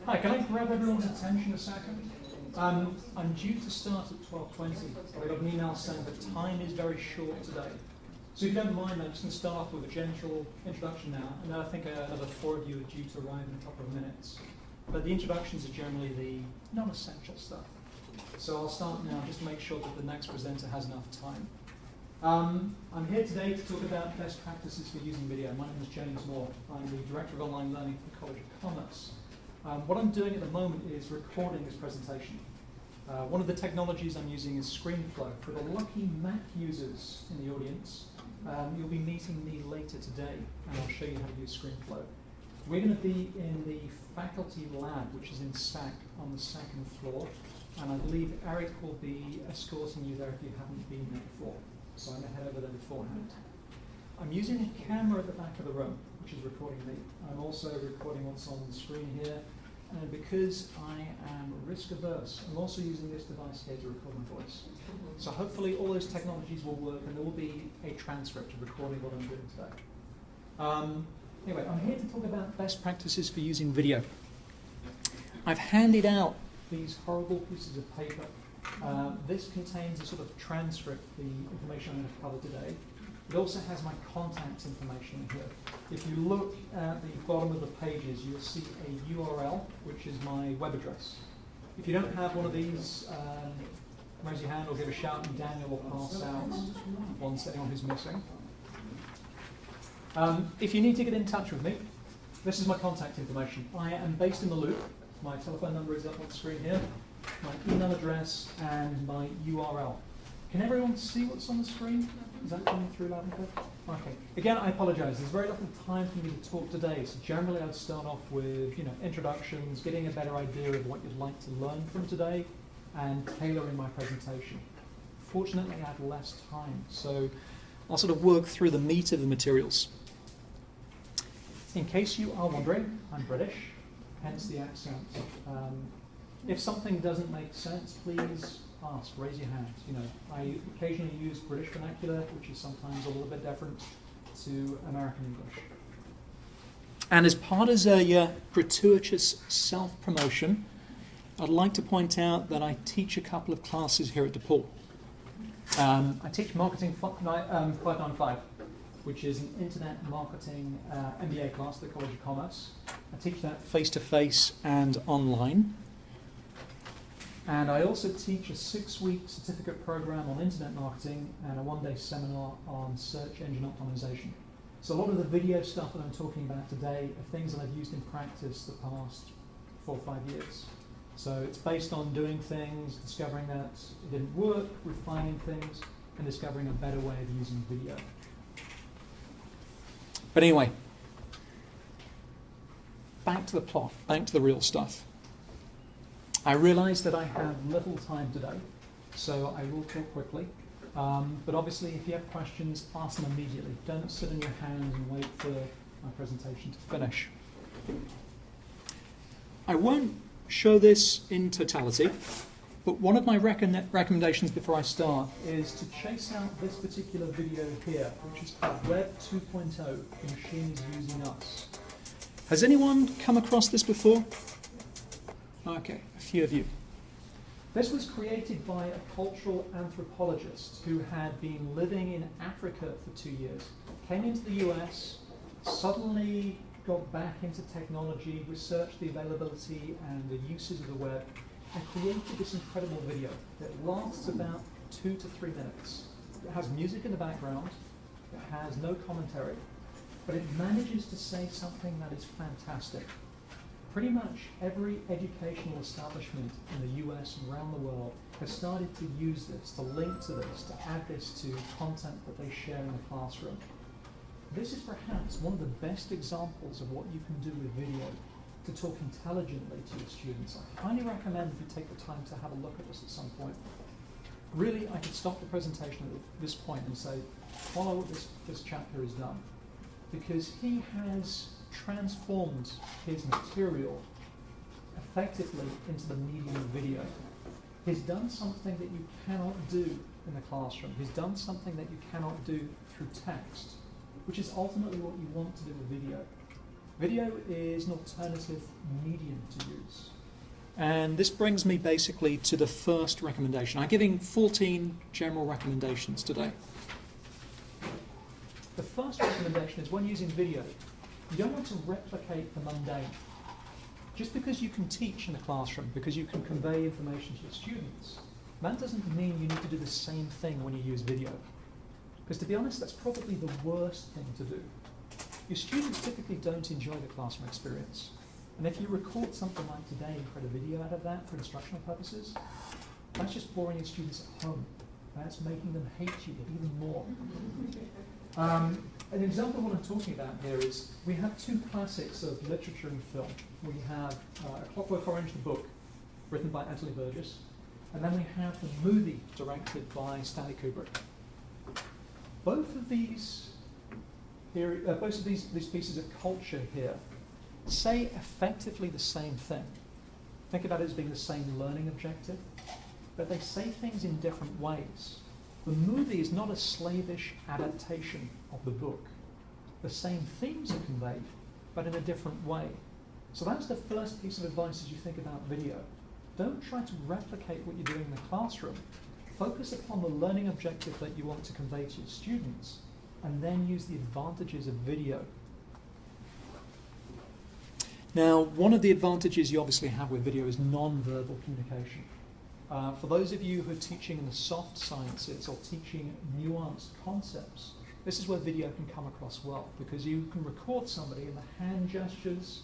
Hi, can I grab everyone's attention a second? I'm due to start at 12:20, but I got an email saying the time is very short today. So if you don't mind, I'm just going to start off with a gentle introduction now, and then I think another 4 of you are due to arrive in a couple of minutes. But the introductions are generally the non-essential stuff. So I'll start now just to make sure that the next presenter has enough time. I'm here today to talk about best practices for using video. My name is James Moore. I'm the Director of Online Learning for the College of Commerce. What I'm doing at the moment is recording this presentation. One of the technologies I'm using is ScreenFlow. For the lucky Mac users in the audience, you'll be meeting me later today, and I'll show you how to use ScreenFlow. We're going to be in the faculty lab, which is in SAC on the second floor, and I believe Eric will be escorting you there if you haven't been there before. So I'm going to head over there beforehand. I'm using a camera at the back of the room, which is recording me. I'm also recording what's on the screen here, and because I am risk averse, I'm also using this device here to record my voice. So hopefully all those technologies will work, and there will be a transcript of recording what I'm doing today. Anyway, I'm here to talk about best practices for using video. I've handed out these horrible pieces of paper. This contains a sort of transcript, the information I'm going to cover today. It also has my contact information in here. If you look at the bottom of the pages, you'll see a URL, which is my web address. If you don't have one of these, raise your hand or give a shout, and Daniel will pass out one to anyone who's missing. If you need to get in touch with me, this is my contact information. I am based in the Loop. My telephone number is up on the screen here, my email address, and my URL. Can everyone see what's on the screen? Is that coming through loud and clear? Okay. Again, I apologize. There's very little time for me to talk today, so generally I'd start off with introductions, getting a better idea of what you'd like to learn from today, and tailoring my presentation. Fortunately, I have less time, so I'll sort of work through the meat of the materials. In case you are wondering, I'm British, hence the accent. If something doesn't make sense, please ask, raise your hand. I occasionally use British vernacular, which is sometimes a little bit different to American English. And as part of a gratuitous self-promotion, I'd like to point out that I teach a couple of classes here at DePaul. I teach Marketing 595, which is an internet marketing MBA class at the College of Commerce. I teach that face-to-face and online. And I also teach a 6-week certificate program on internet marketing and a 1-day seminar on search engine optimization. So a lot of the video stuff that I'm talking about today are things that I've used in practice the past 4 or 5 years. So it's based on doing things, discovering that it didn't work, refining things, and discovering a better way of using video. But anyway, back to the plot, back to the real stuff. I realize that I have little time today, so I will talk quickly. But obviously, if you have questions, ask them immediately. Don't sit on your hands and wait for my presentation to finish. I won't show this in totality, but one of my recommendations before I start is to chase out this particular video here, which is called Web 2.0, The Machine is Using Us. Has anyone come across this before? Okay, a few of you. This was created by a cultural anthropologist who had been living in Africa for 2 years, came into the US, suddenly got back into technology, researched the availability and the uses of the web, and created this incredible video that lasts about 2 to 3 minutes. It has music in the background, it has no commentary, but it manages to say something that is fantastic. Pretty much every educational establishment in the US and around the world has started to use this, to link to this, to add this to content that they share in the classroom. This is perhaps one of the best examples of what you can do with video to talk intelligently to your students. I highly recommend you take the time to have a look at this at some point. Really, I could stop the presentation at this point and say, follow what this chapter has done, because he has transformed his material effectively into the medium of video. He's done something that you cannot do in the classroom. He's done something that you cannot do through text, which is ultimately what you want to do with video. Video is an alternative medium to use. And this brings me basically to the first recommendation. I'm giving 14 general recommendations today. The first recommendation is when using video, you don't want to replicate the mundane. Just because you can teach in the classroom, because you can convey information to your students, that doesn't mean you need to do the same thing when you use video. Because to be honest, that's probably the worst thing to do. Your students typically don't enjoy the classroom experience. And if you record something like today and create a video out of that for instructional purposes, that's just boring your students at home. That's making them hate you even more. An example of what I'm talking about here is we have two classics of literature and film. We have A Clockwork Orange, the book, written by Anthony Burgess, and then we have the movie directed by Stanley Kubrick. Both of these pieces of culture here say effectively the same thing. Think about it as being the same learning objective, but they say things in different ways. The movie is not a slavish adaptation of the book. The same themes are conveyed, but in a different way. So that's the first piece of advice as you think about video. Don't try to replicate what you're doing in the classroom. Focus upon the learning objective that you want to convey to your students, and then use the advantages of video. Now, one of the advantages you obviously have with video is non-verbal communication. For those of you who are teaching in the soft sciences or teaching nuanced concepts, this is where video can come across well, because you can record somebody and the hand gestures,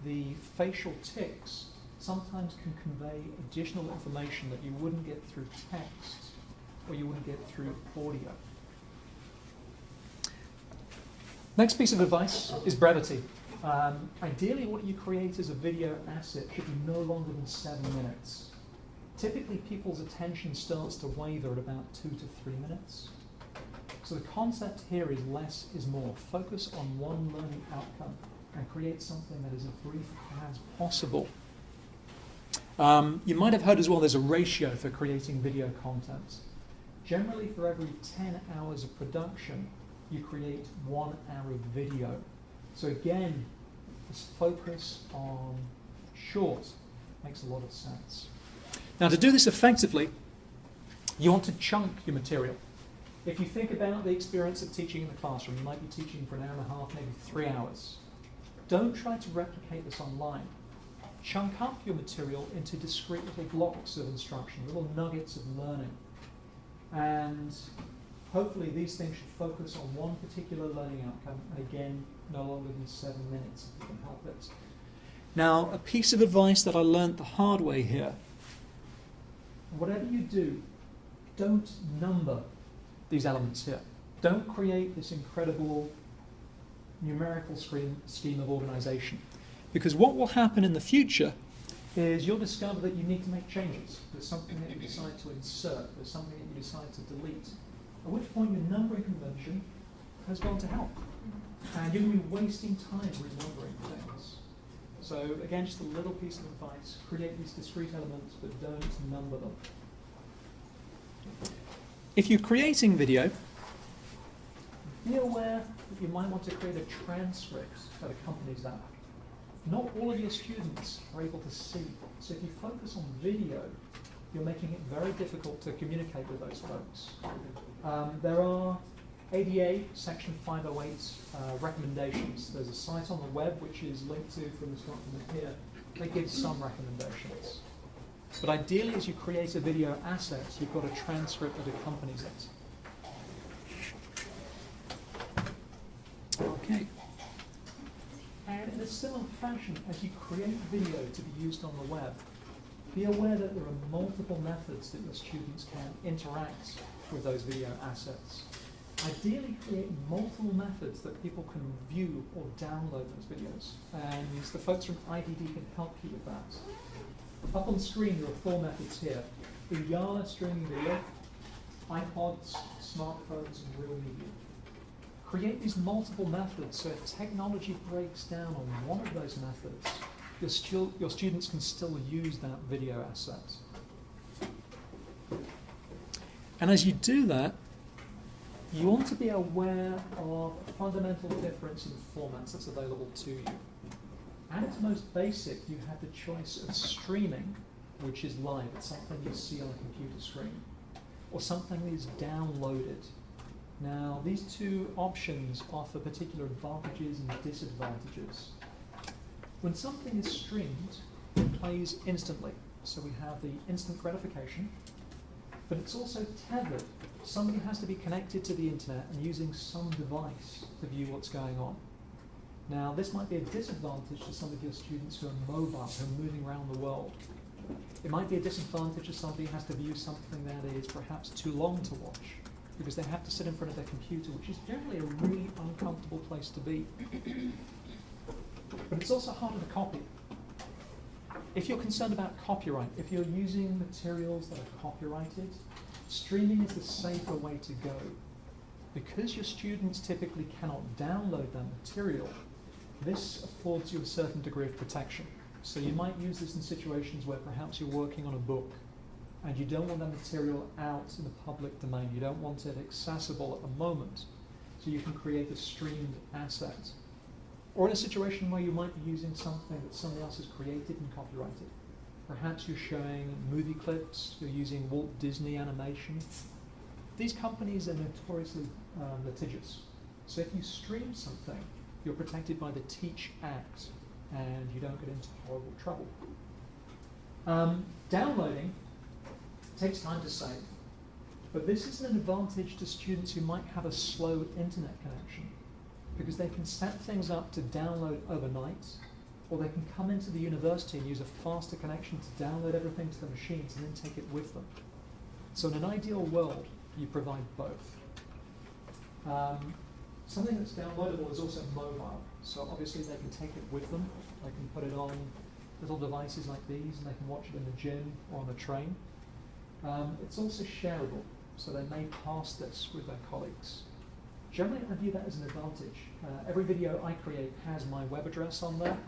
the facial tics, sometimes can convey additional information that you wouldn't get through text or you wouldn't get through audio. Next piece of advice is brevity. Ideally, what you create as a video asset should be no longer than 7 minutes. Typically, people's attention starts to waver at about 2 to 3 minutes. So the concept here is less is more. Focus on one learning outcome and create something that is as brief as possible. You might have heard as well there's a ratio for creating video content. Generally, for every 10 hours of production, you create 1 hour of video. So again, this focus on short makes a lot of sense. Now, to do this effectively, you want to chunk your material. If you think about the experience of teaching in the classroom, you might be teaching for an hour and a half, maybe 3 hours. Don't try to replicate this online. Chunk up your material into discrete little blocks of instruction, little nuggets of learning. And hopefully these things should focus on one particular learning outcome, and again, no longer than 7 minutes if you can help it. Now, a piece of advice that I learned the hard way here: whatever you do, don't number these elements here. Don't create this incredible numerical scheme of organization. Because what will happen in the future is you'll discover that you need to make changes. There's something that you decide to insert. There's something that you decide to delete. At which point your numbering convention has gone to hell. And you're going to be wasting time renumbering things. So again, just a little piece of advice. Create these discrete elements, but don't number them. If you're creating video, be aware that you might want to create a transcript that accompanies that. Not all of your students are able to see. So if you focus on video, you're making it very difficult to communicate with those folks. There are ADA Section 508 recommendations. There's a site on the web which is linked to from this document here. They give some recommendations. But ideally, as you create a video asset, you've got a transcript that accompanies it. Okay. And in a similar fashion, as you create video to be used on the web, be aware that there are multiple methods that your students can interact with those video assets. Ideally, create multiple methods that people can view or download those videos. And the folks from IDD can help you with that. Up on the screen, there are 4 methods here: Uyala streaming video, iPods, smartphones, and real media. Create these multiple methods so if technology breaks down on one of those methods, your students can still use that video asset. And as you do that, you want to be aware of a fundamental difference in formats that's available to you. At its most basic, you have the choice of streaming, which is live. It's something you see on a computer screen, or something that is downloaded. Now, these two options offer particular advantages and disadvantages. When something is streamed, it plays instantly. So we have the instant gratification, but it's also tethered. Somebody has to be connected to the internet and using some device to view what's going on. Now, this might be a disadvantage to some of your students who are mobile, who are moving around the world. It might be a disadvantage if somebody has to view something that is perhaps too long to watch, because they have to sit in front of their computer, which is generally a really uncomfortable place to be. But it's also harder to copy. If you're concerned about copyright, if you're using materials that are copyrighted, streaming is the safer way to go. Because your students typically cannot download that material, this affords you a certain degree of protection. So you might use this in situations where perhaps you're working on a book and you don't want that material out in the public domain. You don't want it accessible at the moment. So you can create a streamed asset. Or in a situation where you might be using something that somebody else has created and copyrighted. Perhaps you're showing movie clips, you're using Walt Disney animation. These companies are notoriously litigious. So if you stream something, you're protected by the Teach Act and you don't get into horrible trouble. Downloading takes time to save, but this is an advantage to students who might have a slow internet connection, because they can set things up to download overnight, or they can come into the university and use a faster connection to download everything to the machines and then take it with them. So in an ideal world, you provide both. Something that's downloadable is also mobile, so obviously they can take it with them. They can put it on little devices like these, and they can watch it in the gym or on a train. It's also shareable, so they may pass this with their colleagues. Generally, I view that as an advantage. Every video I create has my web address on there,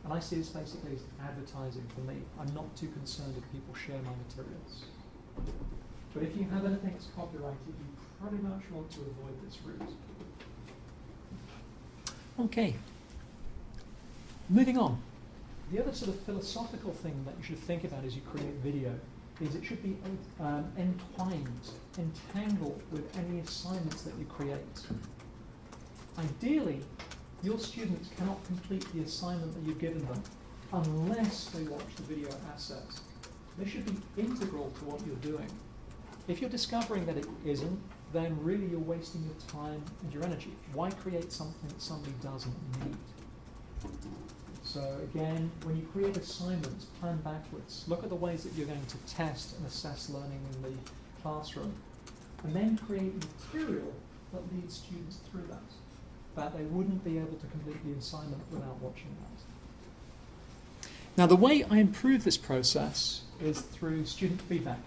and I see this basically as advertising for me. I'm not too concerned if people share my materials. But if you have anything that's copyrighted, you pretty much want to avoid this route. Okay. Moving on. The other sort of philosophical thing that you should think about as you create video is it should be entwined, entangled with any assignments that you create. Ideally, your students cannot complete the assignment that you've given them unless they watch the video asset. They should be integral to what you're doing. If you're discovering that it isn't, then really you're wasting your time and your energy. Why create something that somebody doesn't need? So again, when you create assignments, plan backwards. Look at the ways that you're going to test and assess learning in the classroom, and then create material that leads students through that they wouldn't be able to complete the assignment without watching that. Now, the way I improve this process is through student feedback.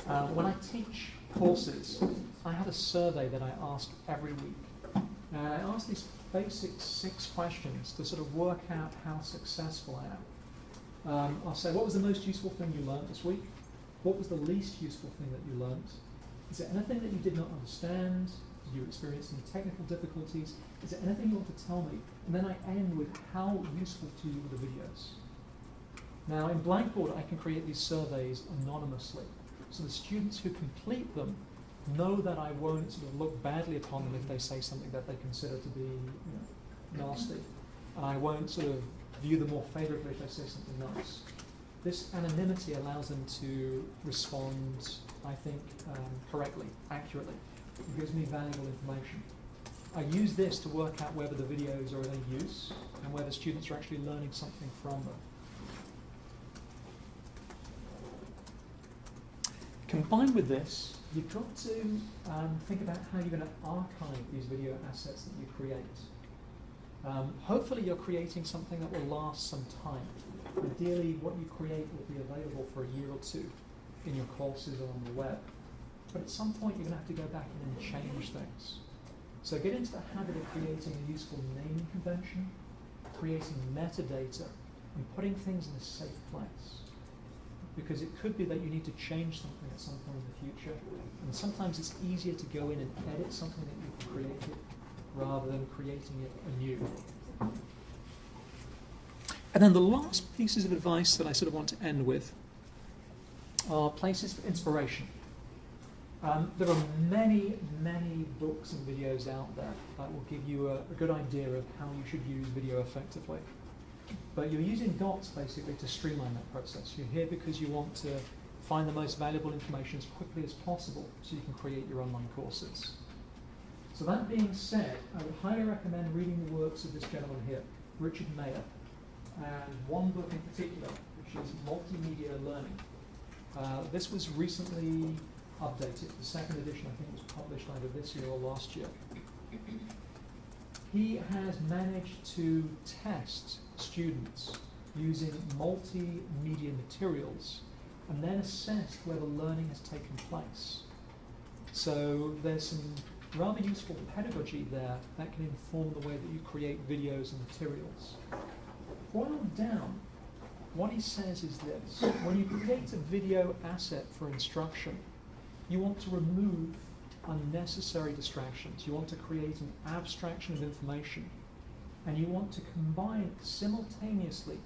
When I teach courses, I have a survey that I ask every week. And I ask these basic 6 questions to sort of work out how successful I am. I'll say, what was the most useful thing you learned this week? What was the least useful thing that you learned? Is there anything that you did not understand? Did you experience any technical difficulties? Is there anything you want to tell me? And then I end with how useful to you were the videos. Now in Blackboard, I can create these surveys anonymously. So the students who complete them know that I won't sort of look badly upon them if they say something that they consider to be nasty. And I won't sort of view them more favorably if they say something nice. This anonymity allows them to respond, I think, correctly, accurately. It gives me valuable information. I use this to work out whether the videos are of any use and whether students are actually learning something from them. Combined with this, you've got to think about how you're going to archive these video assets that you create. Hopefully you're creating something that will last some time. Ideally, what you create will be available for a year or two in your courses or on the web. But at some point, you're going to have to go back in and change things. So get into the habit of creating a useful naming convention, creating metadata, and putting things in a safe place. because it could be that you need to change something at some point in the future, and sometimes it's easier to go in and edit something that you've created rather than creating it anew. And then the last pieces of advice that I sort of want to end with are places for inspiration. There are many, many books and videos out there that will give you a good idea of how you should use video effectively. But you're using dots basically to streamline that process. You're here because you want to find the most valuable information as quickly as possible so you can create your online courses. So that being said, I would highly recommend reading the works of this gentleman here, Richard Mayer, and one book in particular, which is Multimedia Learning. This was recently updated. The second edition, I think, was published either this year or last year. He has managed to test students using multimedia materials and then assess whether learning has taken place. So there's some rather useful pedagogy there that can inform the way that you create videos and materials. Boiled down, what he says is this: when you create a video asset for instruction, you want to remove unnecessary distractions. You want to create an abstraction of information, and you want to combine simultaneously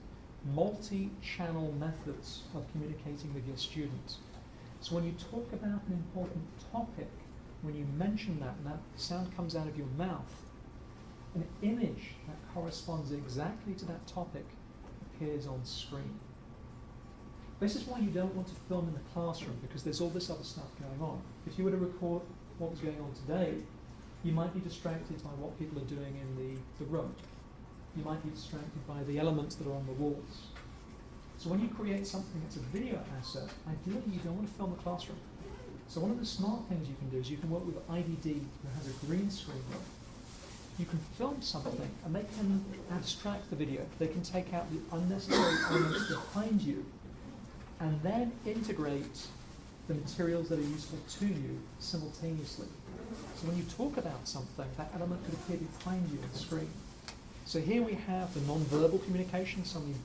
multi-channel methods of communicating with your students. So when you talk about an important topic, when you mention that and that sound comes out of your mouth, an image that corresponds exactly to that topic appears on screen. This is why you don't want to film in the classroom, because there's all this other stuff going on. If you were to record what was going on today, you might be distracted by what people are doing in the room. You might be distracted by the elements that are on the walls. So when you create something that's a video asset, ideally you don't want to film the classroom. So one of the smart things you can do is you can work with IDD that has a green screen room. You can film something and they can abstract the video. They can take out the unnecessary elements behind you and then integrate the materials that are useful to you simultaneously. So when you talk about something, that element could appear behind you on the screen. So here we have the non-verbal communication, somebody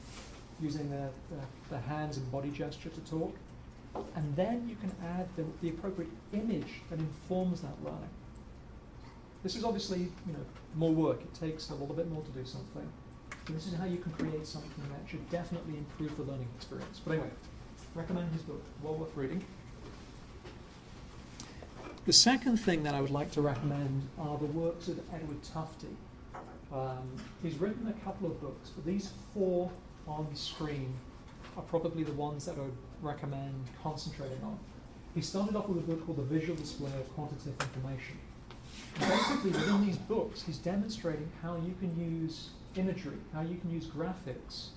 using their hands and body gesture to talk. And then you can add the appropriate image that informs that learning. This is obviously, more work. It takes a little bit more to do something. But this is how you can create something that should definitely improve the learning experience. But anyway, recommend his book, well worth reading. The second thing that I would like to recommend are the works of Edward Tufte. He's written a couple of books, but these 4 on screen are probably the ones that I would recommend concentrating on. He started off with a book called The Visual Display of Quantitative Information. And basically, within these books, he's demonstrating how you can use imagery, how you can use graphics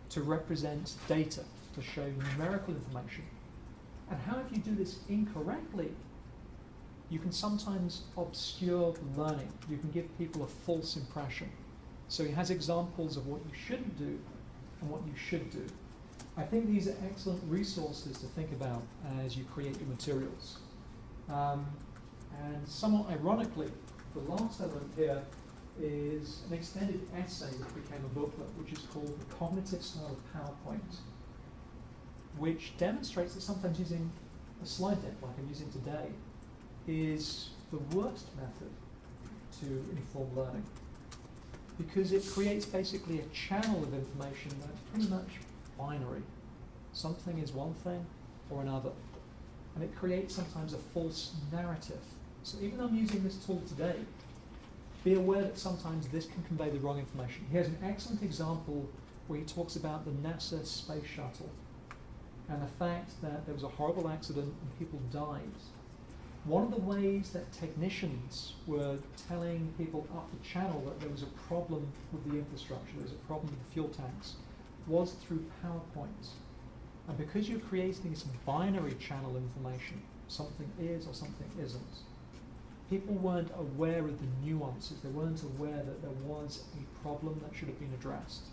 to represent data, to show numerical information. And how, if you do this incorrectly, you can sometimes obscure the learning. You can give people a false impression. So he has examples of what you shouldn't do and what you should do. I think these are excellent resources to think about as you create your materials. And somewhat ironically, the last element here is an extended essay that became a booklet, which is called The Cognitive Style of PowerPoint, which demonstrates that sometimes using a slide deck like I'm using today is the worst method to inform learning, because it creates basically a channel of information that's pretty much binary. Something is one thing or another, and it creates sometimes a false narrative. So even though I'm using this tool today, be aware that sometimes this can convey the wrong information. He has an excellent example where he talks about the NASA space shuttle and the fact that there was a horrible accident and people died. One of the ways that technicians were telling people up the channel that there was a problem with the infrastructure, there was a problem with the fuel tanks, was through PowerPoint. And because you're creating this binary channel information, something is or something isn't, people weren't aware of the nuances. They weren't aware that there was a problem that should have been addressed.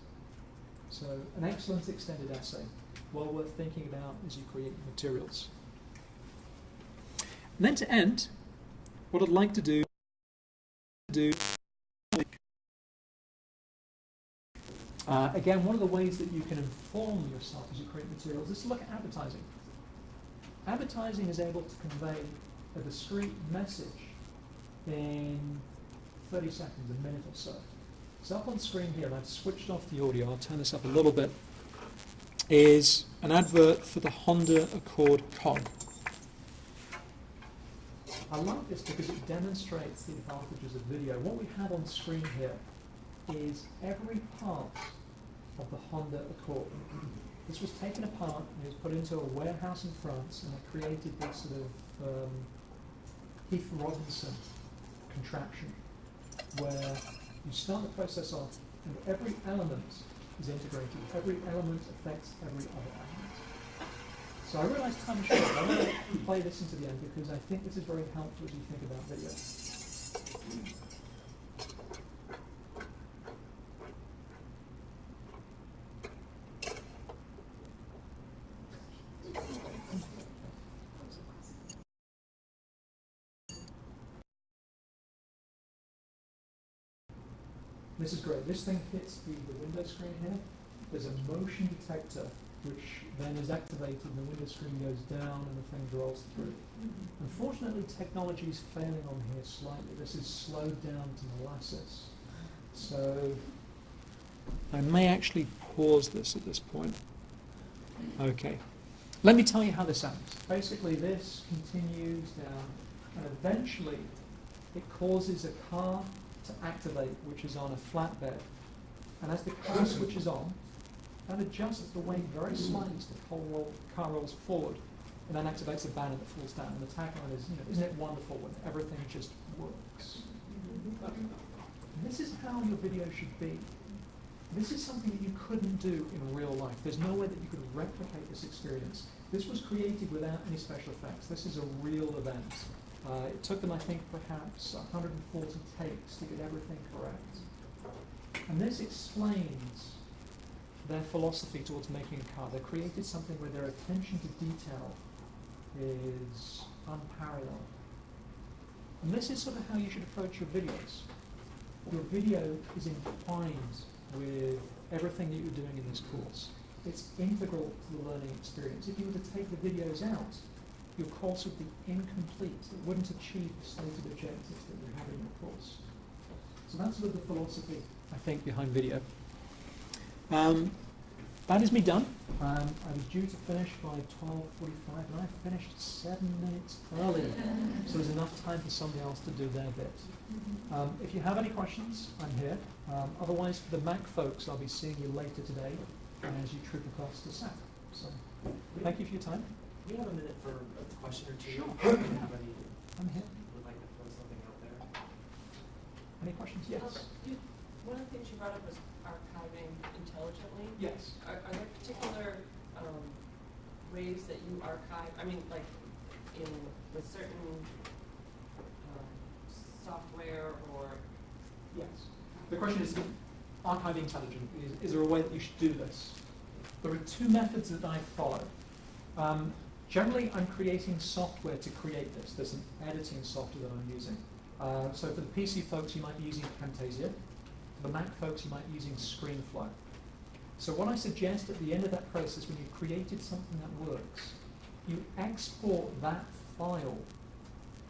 So an excellent extended essay, well worth thinking about as you create your materials. And then to end, what I'd like to do Again, one of the ways that you can inform yourself as you create materials is to look at advertising. Advertising is able to convey a discrete message in 30 seconds, a minute or so. So up on screen here, and I've switched off the audio, I'll turn this up a little bit, is an advert for the Honda Accord Cog. I like this because it demonstrates the advantages of video. What we have on screen here is every part of the Honda Accord. This was taken apart and it was put into a warehouse in France, and it created this sort of Heath Robinson contraption where you start the process off and every element is integrated. Every element affects every other element. So I realise time is short. I want to play this into the end because I think this is very helpful as you think about video. This is great. This thing hits the window screen here. There's a motion detector which then is activated and the window screen goes down and the thing rolls through. Unfortunately, technology is failing on here slightly. This is slowed down to molasses. So I may actually pause this at this point. Okay. Let me tell you how this happens. Basically, this continues down and eventually it causes a car to activate, which is on a flatbed. And as the car switches on, that adjusts the weight very slightly so the car rolls forward and then activates a banner that falls down. And the tagline is, isn't it wonderful when everything just works? And this is how your video should be. This is something that you couldn't do in real life. There's no way that you could replicate this experience. This was created without any special effects. This is a real event. It took them, I think, perhaps 140 takes to get everything correct. And this explains their philosophy towards making a car. They created something where their attention to detail is unparalleled. And this is sort of how you should approach your videos. Your video is entwined with everything that you're doing in this course. It's integral to the learning experience. If you were to take the videos out, your course would be incomplete. It wouldn't achieve the stated objectives that you have in your course. So that's sort of the philosophy, I think, behind video. That is me done. I was due to finish by 12:45, and I finished 7 minutes early. So there's enough time for somebody else to do their bit. If you have any questions, I'm here. Otherwise, for the Mac folks, I'll be seeing you later today as you troop across to SAP. So thank you for your time. Do you have a minute for a question or two? Sure. Do you have any? I'm here. Would like to throw something out there? Any questions? Yes. One of the things you brought up was archiving intelligently. Yes. Are there particular ways that you archive? I mean, like with certain software or? Yes. The question is, archiving intelligent. Is there a way that you should do this? There are two methods that I follow. Generally, I'm creating software to create this. There's an editing software that I'm using. So for the PC folks, you might be using Camtasia. For the Mac folks, you might be using ScreenFlow. So what I suggest at the end of that process, when you've created something that works, you export that file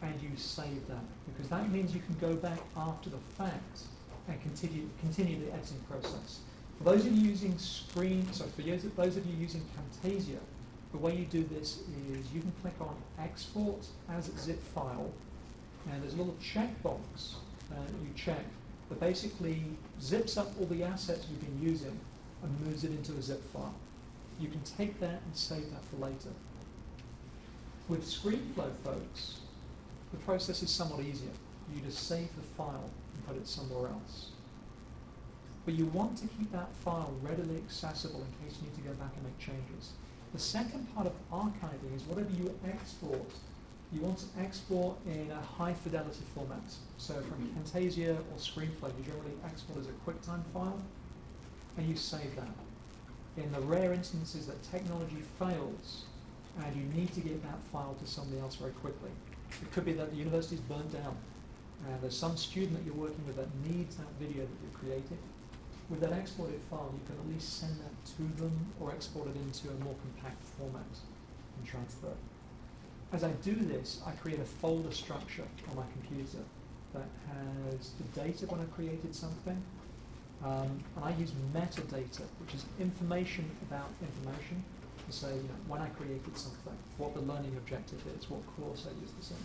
and you save that, because that means you can go back after the fact and continue the editing process. For those of you using those of you using Camtasia, the way you do this is you can click on Export as a zip file, and there's a little checkbox you check that basically zips up all the assets you've been using and moves it into a zip file. You can take that and save that for later. With ScreenFlow, folks, the process is somewhat easier. You just save the file and put it somewhere else. But you want to keep that file readily accessible in case you need to go back and make changes. The second part of archiving is whatever you export, you want to export in a high fidelity format. So from Camtasia or ScreenFlow, you generally export as a QuickTime file, and you save that. In the rare instances that technology fails, and you need to get that file to somebody else very quickly. It could be that the university's burnt down, and there's some student that you're working with that needs that video that you've created. with that exported file, you can at least send that to them or export it into a more compact format in Transcript. As I do this, I create a folder structure on my computer that has the data when I created something, and I use metadata, which is information about information, to say, when I created something, what the learning objective is, what course I used this in.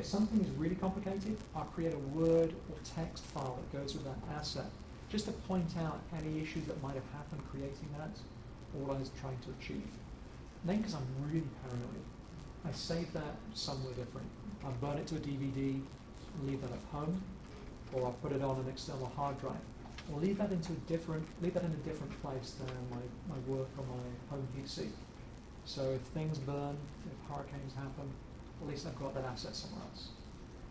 If something is really complicated, I'll create a Word or text file that goes with that asset, just to point out any issues that might have happened creating that, or what I was trying to achieve. And then, because I'm really paranoid, I save that somewhere different. I'll burn it to a DVD and leave that at home, or I'll put it on an external hard drive. Or leave that in a different place than my work on my home PC. So if things burn, if hurricanes happen, at least I've got that asset somewhere else.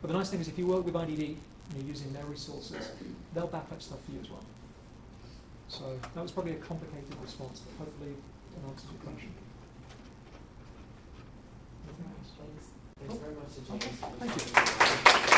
But the nice thing is, if you work with IDD and you're using their resources, they'll back up stuff for you as well. So that was probably a complicated response, but hopefully it answers your question. Anything else? Thanks very much to James. Okay, thank you.